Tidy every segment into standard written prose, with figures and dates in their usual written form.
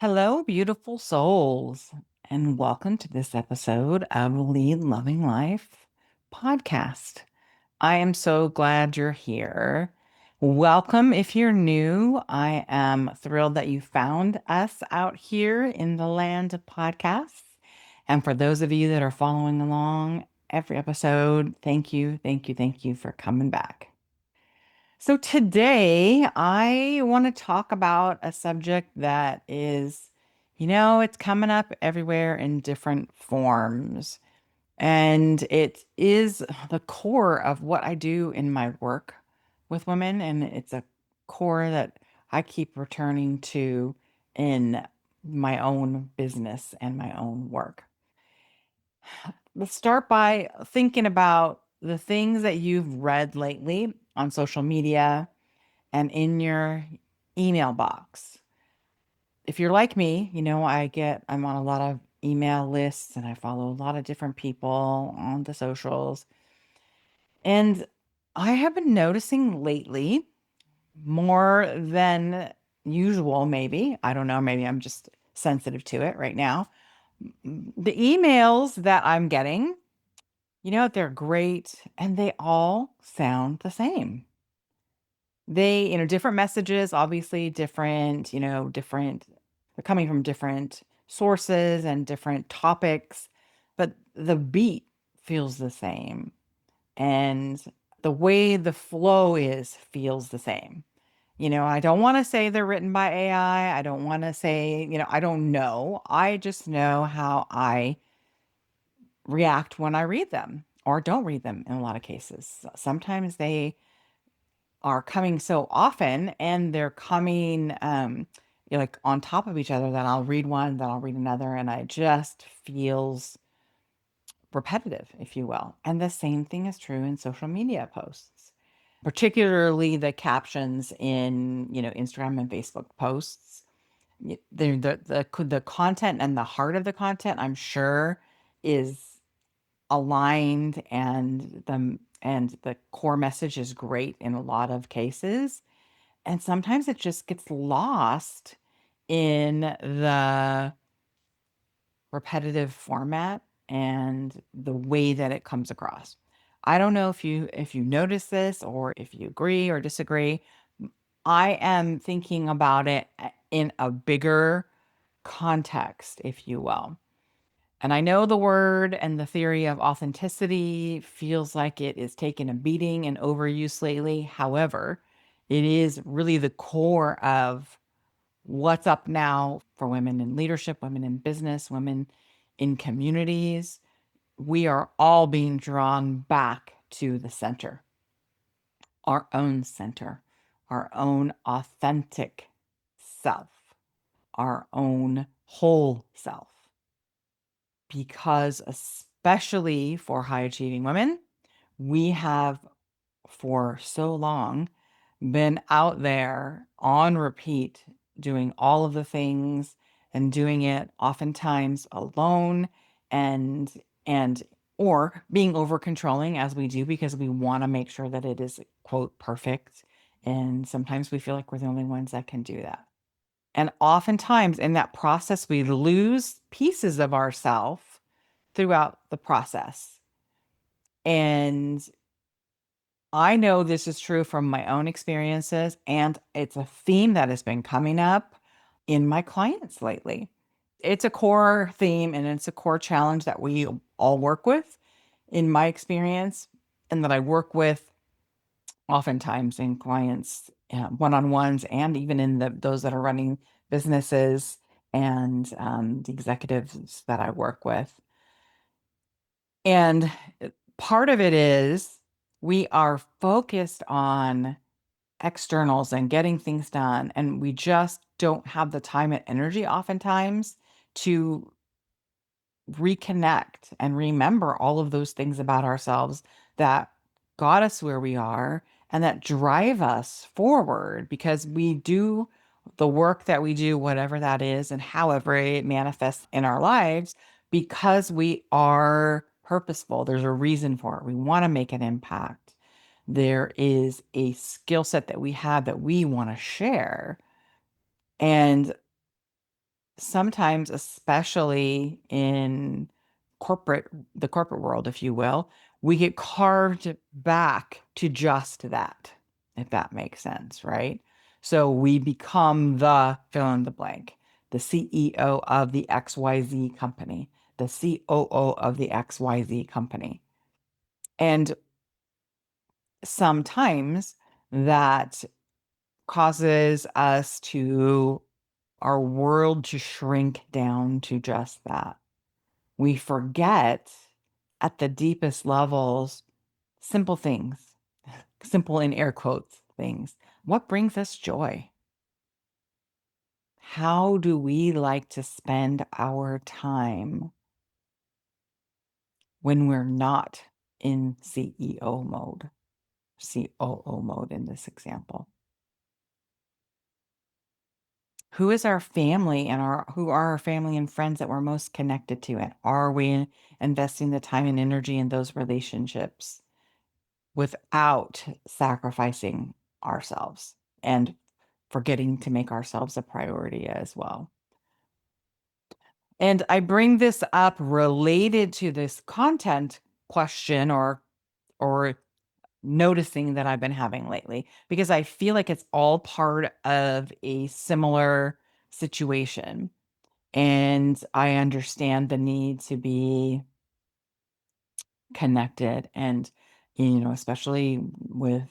Hello, beautiful souls, and welcome to this episode of Lead Loving Life podcast. I am so glad you're here. Welcome if you're new. I am thrilled that you found us out here in the land of podcasts. And for those of you that are following along every episode, thank you, thank you, thank you for coming back. So today I want to talk about a subject that is, it's coming up everywhere in different forms. And it is the core of what I do in my work with women. And it's a core that I keep returning to in my own business and my own work. Let's start by thinking about the things that you've read lately on social media and in your email box. If you're like me, I'm on a lot of email lists and I follow a lot of different people on the socials. And I have been noticing lately more than usual, maybe. I don't know, maybe I'm just sensitive to it right now. The emails that I'm getting, they're great and they all sound the same. They, different messages, obviously different, they're coming from different sources and different topics, but the beat feels the same. And the way the flow is feels the same. I don't want to say they're written by AI. I don't want to say, I don't know. I just know how I react when I read them or don't read them in a lot of cases. Sometimes they are coming so often and they're coming like on top of each other that I'll read one, then I'll read another, and it just feels repetitive, if you will. And the same thing is true in social media posts, particularly the captions in, Instagram and Facebook posts. The content and the heart of the content, I'm sure, is aligned and the core message is great in a lot of cases. And sometimes it just gets lost in the repetitive format and the way that it comes across. I don't know if you notice this or if you agree or disagree. I am thinking about it in a bigger context, if you will. And I know the word and the theory of authenticity feels like it is taking a beating and overuse lately. However, it is really the core of what's up now for women in leadership, women in business, women in communities. We are all being drawn back to the center, our own authentic self, our own whole self. Because especially for high achieving women, we have for so long been out there on repeat doing all of the things and doing it oftentimes alone and and or being over controlling as we do because we want to make sure that it is quote perfect, and sometimes we feel like we're the only ones that can do that. And oftentimes in that process, we lose pieces of ourselves throughout the process. And I know this is true from my own experiences, and it's a theme that has been coming up in my clients lately. It's a core theme and it's a core challenge that we all work with in my experience, and that I work with oftentimes in clients one-on-ones and even in those that are running businesses and the executives that I work with. And part of it is we are focused on externals and getting things done, and we just don't have the time and energy oftentimes to reconnect and remember all of those things about ourselves that got us where we are and that drive us forward, because we do the work that we do, whatever that is, and however it manifests in our lives, because we are purposeful. There's a reason for it. We want to make an impact. There is a skill set that we have that we want to share. And sometimes, especially in corporate, the corporate world, if you will, we get carved back to just that, if that makes sense, right? So we become the fill in the blank, the CEO of the XYZ company, the COO of the XYZ company. And sometimes that causes us to our world to shrink down to just that. We forget at the deepest levels simple things, simple in air quotes things. What brings us joy? How do we like to spend our time when we're not in CEO mode, COO mode in this example? Who is our family and who are our family and friends that we're most connected to? And are we investing the time and energy in those relationships without sacrificing ourselves and forgetting to make ourselves a priority as well? And I bring this up related to this content question or noticing that I've been having lately, because I feel like it's all part of a similar situation. And I understand the need to be connected and, especially with,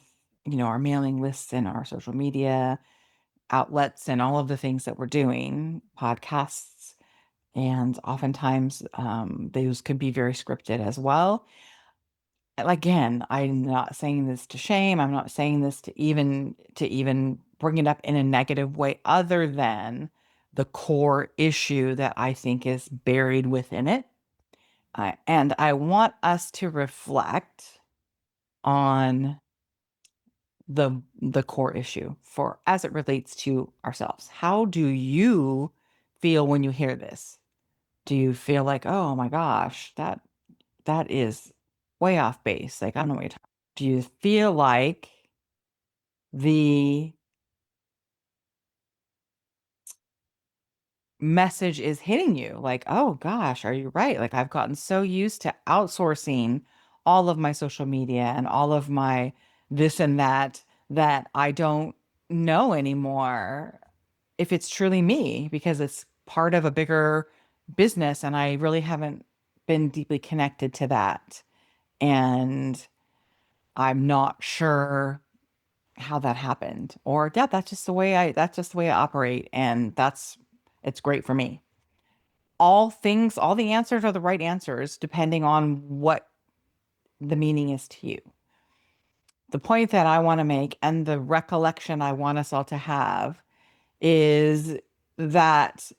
our mailing lists and our social media outlets and all of the things that we're doing, podcasts. And oftentimes, those can be very scripted as well. Again, I'm not saying this to shame. I'm not saying this to even bring it up in a negative way, other than the core issue that I think is buried within it. And I want us to reflect on the core issue for as it relates to ourselves. How do you feel when you hear this? Do you feel like, oh my gosh, that is way off base? Like, I don't know what you're talking. Do you feel like the message is hitting you? Like, oh gosh, are you right? Like, I've gotten so used to outsourcing all of my social media and all of my this and that I don't know anymore if it's truly me, because it's part of a bigger business and I really haven't been deeply connected to that. And I'm not sure how that happened. Or yeah, that's just the way I operate, and it's great for me. All the answers are the right answers depending on what the meaning is to you. The point that I want to make and the recollection I want us all to have is that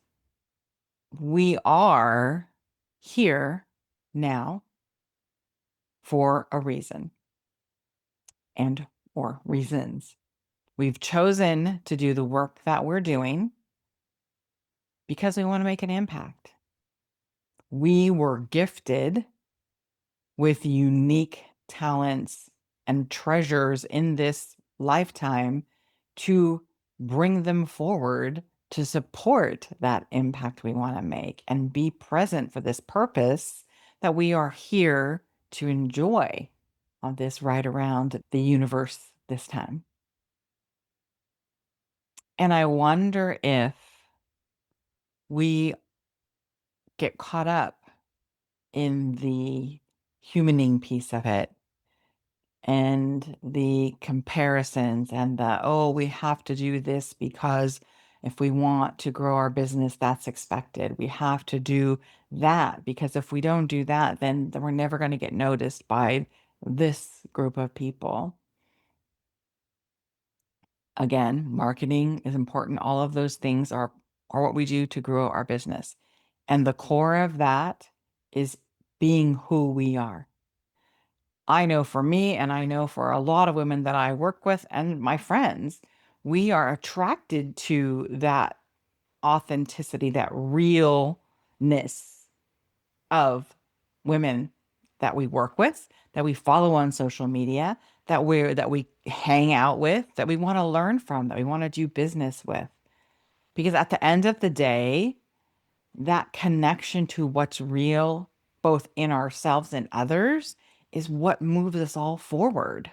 we are here now for a reason and or reasons. We've chosen to do the work that we're doing because we want to make an impact. We were gifted with unique talents and treasures in this lifetime to bring them forward to support that impact we want to make and be present for this purpose that we are here to enjoy on this ride around the universe this time. And I wonder if we get caught up in the humaning piece of it and the comparisons and oh, we have to do this because if we want to grow our business, that's expected. We have to do that because if we don't do that, then we're never going to get noticed by this group of people. Again, marketing is important. All of those things are what we do to grow our business. And the core of that is being who we are. I know for me, and I know for a lot of women that I work with and my friends, we are attracted to that authenticity, that realness of women that we work with, that we follow on social media, that we hang out with, that we want to learn from, that we want to do business with. Because at the end of the day, That connection to what's real, both in ourselves and others, is what moves us all forward.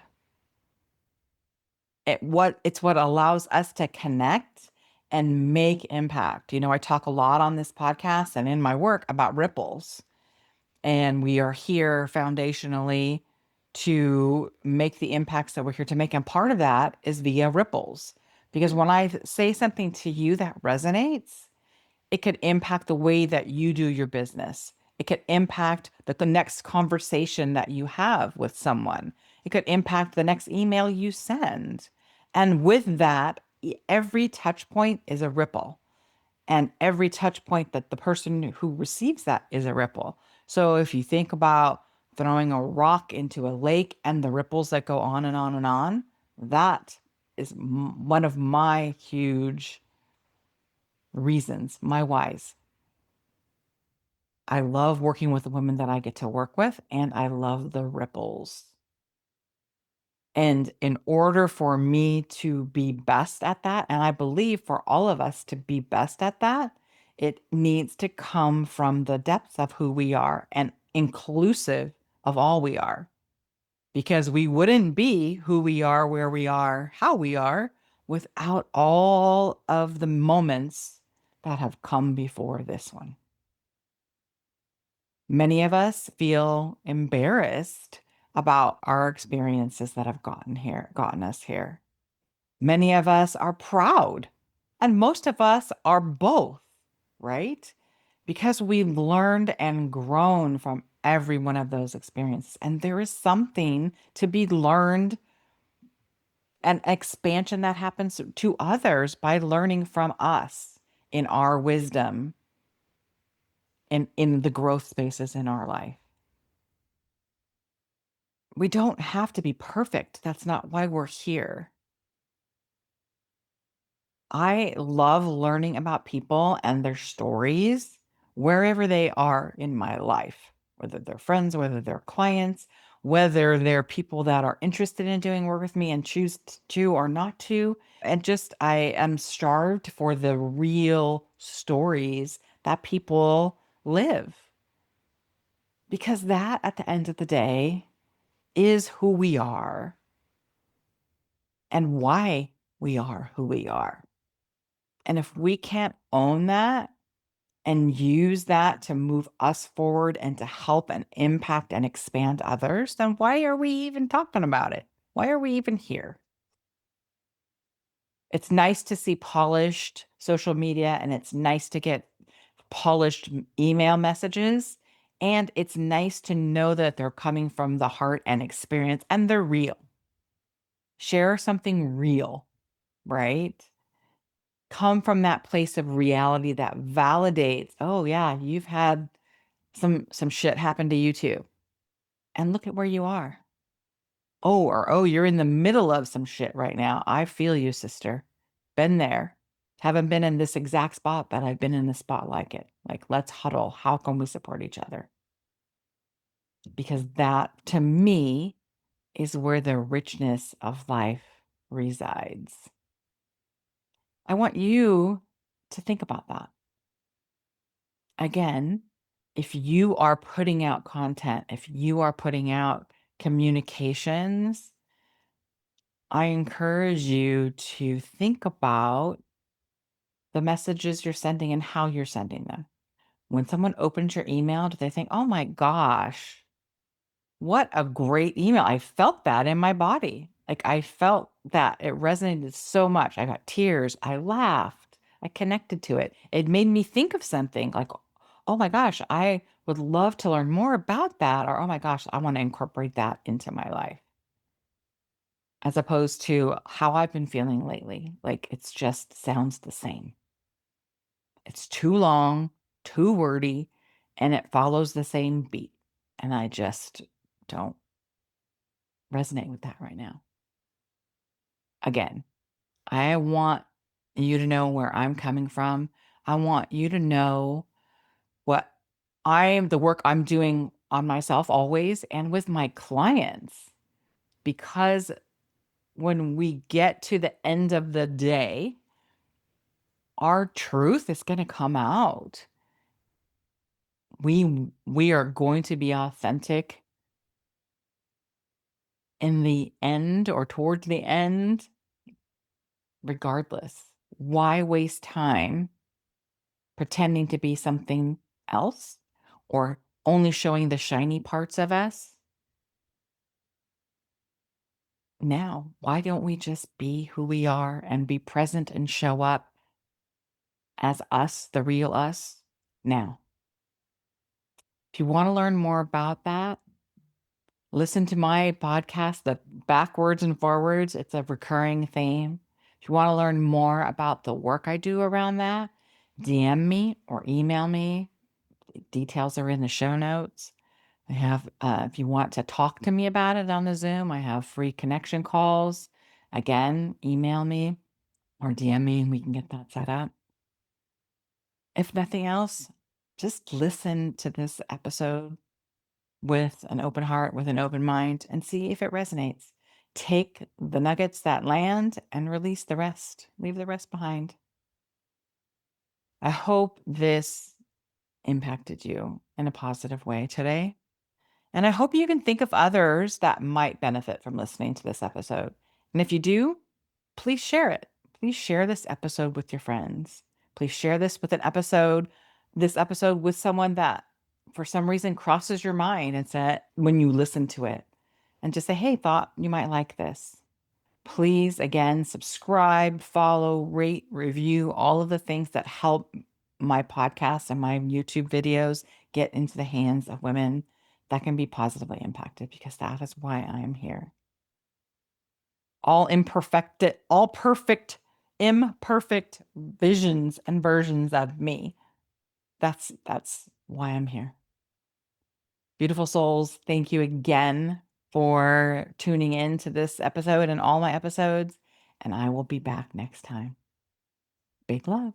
It's what allows us to connect and make impact. I talk a lot on this podcast and in my work about ripples. And we are here foundationally to make the impacts that we're here to make. And part of that is via ripples. Because when I say something to you that resonates, it could impact the way that you do your business. It could impact the next conversation that you have with someone. It could impact the next email you send. And with that, every touch point is a ripple. And every touch point that the person who receives that is a ripple. So if you think about throwing a rock into a lake and the ripples that go on and on and on, that is one of my huge reasons, my whys. I love working with the women that I get to work with, and I love the ripples. And in order for me to be best at that, and I believe for all of us to be best at that, it needs to come from the depths of who we are and inclusive of all we are. Because we wouldn't be who we are, where we are, how we are, without all of the moments that have come before this one. Many of us feel embarrassed about our experiences that have gotten us here. Many of us are proud, and most of us are both, right? Because we've learned and grown from every one of those experiences. And there is something to be learned, an expansion that happens to others by learning from us in our wisdom and in the growth spaces in our life. We don't have to be perfect. That's not why we're here. I love learning about people and their stories wherever they are in my life, whether they're friends, whether they're clients, whether they're people that are interested in doing work with me and choose to or not to. And just, I am starved for the real stories that people live. Because that, at the end of the day, is who we are and why we are who we are. And if we can't own that and use that to move us forward and to help and impact and expand others, then why are we even talking about it? Why are we even here? It's nice to see polished social media and it's nice to get polished email messages. And it's nice to know that they're coming from the heart and experience and they're real. Share something real, right? Come from that place of reality that validates, oh yeah, you've had some shit happen to you too. And look at where you are. Oh, you're in the middle of some shit right now. I feel you, sister. Been there. Haven't been in this exact spot, but I've been in a spot like it. Like, let's huddle. How can we support each other? Because that, to me, is where the richness of life resides. I want you to think about that. Again, if you are putting out content, if you are putting out communications, I encourage you to think about the messages you're sending and how you're sending them. When someone opens your email, do they think, oh my gosh, what a great email? I felt that in my body. Like I felt that it resonated so much. I got tears. I laughed. I connected to it. It made me think of something like, oh my gosh, I would love to learn more about that. Or, oh my gosh, I want to incorporate that into my life. As opposed to how I've been feeling lately. Like it's just sounds the same. It's too long, too wordy, and it follows the same beat. And I just don't resonate with that right now. Again, I want you to know where I'm coming from. I want you to know what the work I'm doing on myself always and with my clients. Because when we get to the end of the day, our truth is going to come out. We are going to be authentic in the end or towards the end, regardless. Why waste time pretending to be something else or only showing the shiny parts of us? Now, why don't we just be who we are and be present and show up as us, the real us, now? If you want to learn more about that, listen to my podcast, the backwards and forwards. It's a recurring theme. If you want to learn more about the work I do around that, DM me or email me. Details are in the show notes. I have, if you want to talk to me about it on the Zoom, I have free connection calls. Again, email me or DM me and we can get that set up. If nothing else, just listen to this episode with an open heart, with an open mind, and see if it resonates. Take the nuggets that land and release the rest. Leave the rest behind. I hope this impacted you in a positive way today. And I hope you can think of others that might benefit from listening to this episode. And if you do, please share it. Please share this episode with your friends. Please share this episode with someone that for some reason crosses your mind and said when you listen to it and just say, hey, thought you might like this. Please, again, subscribe, follow, rate, review, all of the things that help my podcast and my YouTube videos get into the hands of women that can be positively impacted, because that is why I am here. All imperfect visions and versions of me. That's why I'm here. Beautiful souls, thank you again for tuning in to this episode and all my episodes, and I will be back next time. Big love.